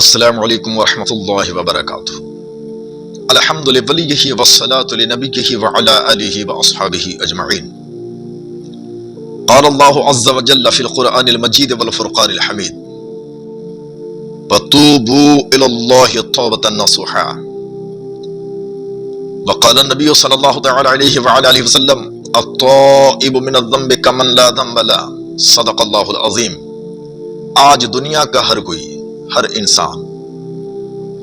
السلام علیکم ورحمۃ اللہ وبرکاتہ۔ الحمد للہ والصلاة لنبیہ وعلی آلہ واصحابہ اجمعین۔ قال اللہ عز وجل فی القرآن المجید والفرقان الحمید وتوبوا الی اللہ توبۃ نصوحا۔ وقال النبی صلی اللہ تعالی علیہ وعلی آلہ وسلم التائب من الذنب کمن لا ذنب له، صدق اللہ العظیم۔ آج دنیا کا ہر کوئی، ہر انسان،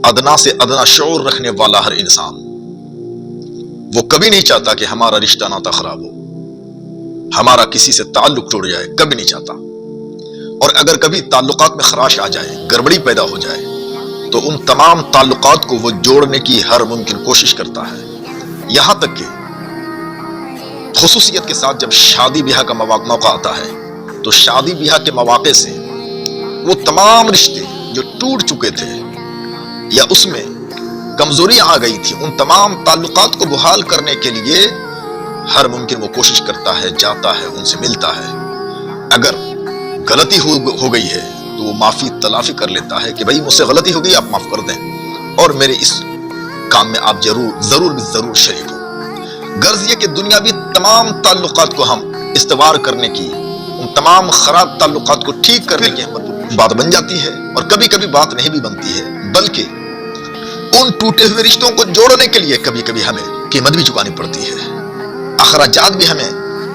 ادنا سے ادنا شعور رکھنے والا ہر انسان، وہ کبھی نہیں چاہتا کہ ہمارا رشتہ ناتا خراب ہو، ہمارا کسی سے تعلق ٹوٹ جائے، کبھی نہیں چاہتا۔ اور اگر کبھی تعلقات میں خراش آ جائے، گڑبڑی پیدا ہو جائے، تو ان تمام تعلقات کو وہ جوڑنے کی ہر ممکن کوشش کرتا ہے، یہاں تک کہ خصوصیت کے ساتھ جب شادی بیاہ کا موقع آتا ہے تو شادی بیاہ کے مواقع سے وہ تمام رشتے جو ٹوٹ چکے تھے یا اس میں کمزوریاں آ گئی تھی، ان تمام تعلقات کو بحال کرنے کے لیے ہر ممکن وہ کوشش کرتا ہے، جاتا ہے، ان سے ملتا ہے۔ اگر غلطی ہو گئی ہے تو وہ معافی تلافی کر لیتا ہے کہ بھائی مجھ سے غلطی ہو گئی، آپ معاف کر دیں اور میرے اس کام میں آپ ضرور شریک ہو۔ غرض یہ کہ دنیاوی تمام تعلقات کو ہم استوار کرنے کی، ان تمام خراب تعلقات کو ٹھیک کرنے کی بات بن جاتی ہے، اور کبھی کبھی بات نہیں بھی بنتی ہے، بلکہ ان ٹوٹے ہوئے رشتوں کو جوڑنے کے لیے کبھی کبھی ہمیں قیمت بھی چکانی پڑتی ہے، اخراجات بھی ہمیں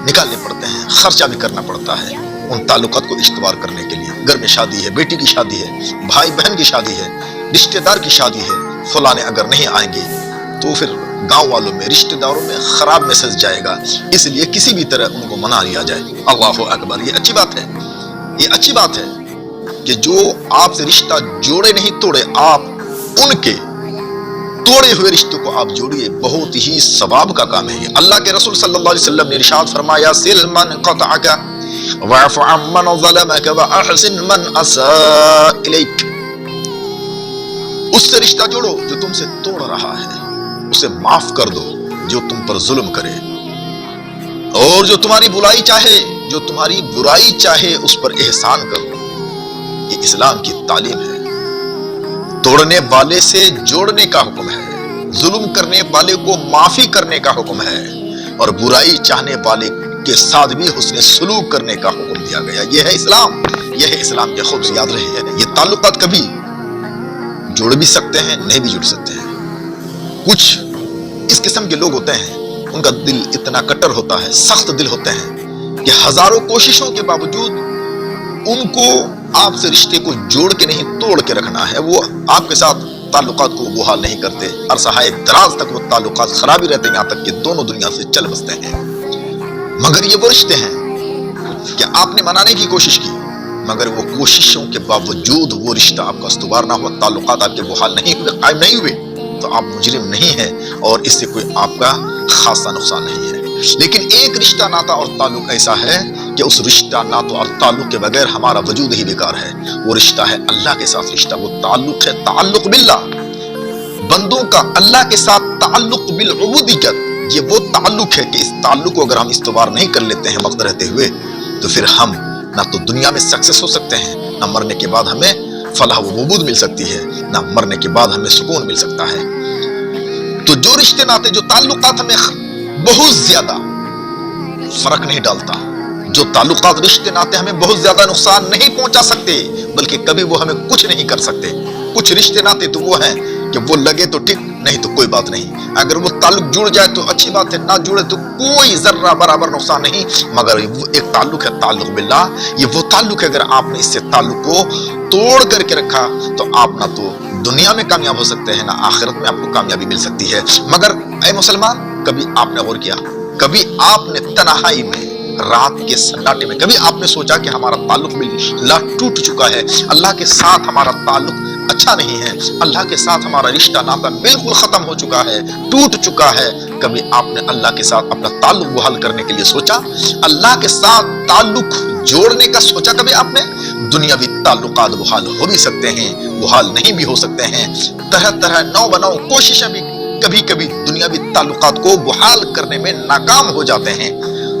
نکالنے پڑتے ہیں، خرچہ بھی کرنا پڑتا ہے ان تعلقات کو استوار کرنے کے لیے۔ گھر میں شادی ہے، بیٹی کی شادی ہے، بھائی بہن کی شادی ہے، رشتہ دار کی شادی ہے، فلاں اگر نہیں آئیں گے تو پھر گاؤں والوں میں، رشتہ داروں میں خراب میسج جائے گا، اس لیے کسی بھی طرح ان کو منا لیا جائے۔ اللہ اکبر، یہ اچھی بات ہے، یہ اچھی بات ہے کہ جو آپ سے رشتہ جوڑے نہیں توڑے، آپ ان کے توڑے ہوئے رشتوں کو آپ جوڑیے، بہت ہی ثواب کا کام ہے یہ۔ اللہ کے رسول صلی اللہ علیہ وسلم نے ارشاد فرمایا سل من قطعک واعف عمن ظلمک واحسن من اساء الیک۔ اس سے رشتہ جوڑو جو تم سے توڑ رہا ہے، اسے معاف کر دو جو تم پر ظلم کرے، اور جو تمہاری بلائی چاہے، جو تمہاری برائی چاہے، اس پر احسان کرو۔ یہ اسلام کی تعلیم ہے۔ توڑنے والے سے جوڑنے کا حکم ہے، ظلم کرنے والے کو معافی کرنے کا حکم ہے، اور برائی چاہنے والے کے ساتھ بھی حسن سلوک کرنے کا حکم دیا گیا۔ یہ ہے اسلام، یہ ہے اسلام کے خوب یاد رہے ہیں۔ یہ تعلقات کبھی جوڑ بھی سکتے ہیں، نہیں بھی جڑ سکتے ہیں۔ کچھ اس قسم کے لوگ ہوتے ہیں، ان کا دل اتنا کٹر ہوتا ہے، سخت دل ہوتے ہیں کہ ہزاروں کوششوں کے باوجود ان کو آپ سے رشتے کو جوڑ کے نہیں توڑ کے رکھنا ہے، وہ آپ کے ساتھ تعلقات کو بحال نہیں کرتے، عرصہ دراز تک وہ تعلقات خراب ہی رہتے ہیں، یہاں تک کہ دونوں دنیا سے چل بستے ہیں۔ مگر یہ وہ رشتے ہیں کہ آپ نے منانے کی کوشش کی، مگر وہ کوششوں کے باوجود وہ رشتہ آپ کا استوار نہ ہوا، تعلقات آپ کے بحال نہیں ہوئے، قائم نہیں ہوئے، تو آپ مجرم نہیں ہیں اور اس سے کوئی آپ کا خاصا نقصان نہیں ہے۔ لیکن ایک رشتہ ناتا اور تعلق ایسا ہے کہ اس رشتہ ناتا اور تعلق کے بغیر ہمارا وجود ہی بیکار ہے۔ وہ رشتہ ہے اللہ کے ساتھ رشتہ، وہ تعلق ہے تعلق باللہ، بندوں کا اللہ کے ساتھ تعلق بالعبودیت۔ یہ وہ تعلق ہے کہ اس تعلق کو اگر ہم استوار نہیں کر لیتے ہیں وقت رہتے ہوئے، تو پھر ہم نہ تو دنیا میں سکسیس ہو سکتے ہیں، نہ مرنے کے بعد ہمیں فلاح و بہبود مل سکتی ہے، نہ مرنے کے بعد ہمیں سکون مل سکتا ہے۔ تو جو رشتے ناتے، جو تعلقات ہمیں بہت زیادہ فرق نہیں ڈالتا، جو تعلقات رشتے ناتے ہمیں بہت زیادہ نقصان نہیں پہنچا سکتے، بلکہ کبھی وہ ہمیں کچھ نہیں کر سکتے۔ کچھ رشتے ناتے تو وہ ہیں کہ وہ لگے تو ٹھیک، نہیں تو کوئی بات نہیں، اگر وہ تعلق جڑ جائے تو اچھی بات ہے، نہ جڑے تو کوئی ذرہ برابر نقصان نہیں۔ مگر ایک تعلق ہے تعلق باللہ، یہ وہ تعلق ہے اگر آپ نے اس سے تعلق کو توڑ کر کے رکھا تو آپ نہ تو دنیا میں کامیاب ہو سکتے ہیں، نہ آخرت میں آپ کو کامیابی مل سکتی ہے۔ مگر اے مسلمان، کبھی آپ نے غور کیا، کبھی آپ نے تنہائی میں، رات کے سناٹے میں، کبھی آپ نے سوچا کہ ہمارا تعلق باللہ ٹوٹ چکا ہے، اللہ کے ساتھ ہمارا تعلق اچھا نہیں ہے، اللہ کے ساتھ ہمارا رشتہ ناتا بالکل ختم ہو چکا ہے، ٹوٹ چکا ہے؟ کبھی آپ نے اللہ کے ساتھ اپنا تعلق بحال کرنے کے لیے سوچا؟ اللہ کے ساتھ تعلق جوڑنے کا سوچا کبھی آپ نے؟ دنیاوی تعلقات بحال ہو بھی سکتے ہیں، بحال نہیں بھی ہو سکتے ہیں، طرح طرح نو بنو کوششیں بھی کبھی کبھی دنیاوی تعلقات کو بحال کرنے میں ناکام ہو جاتے ہیں۔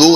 2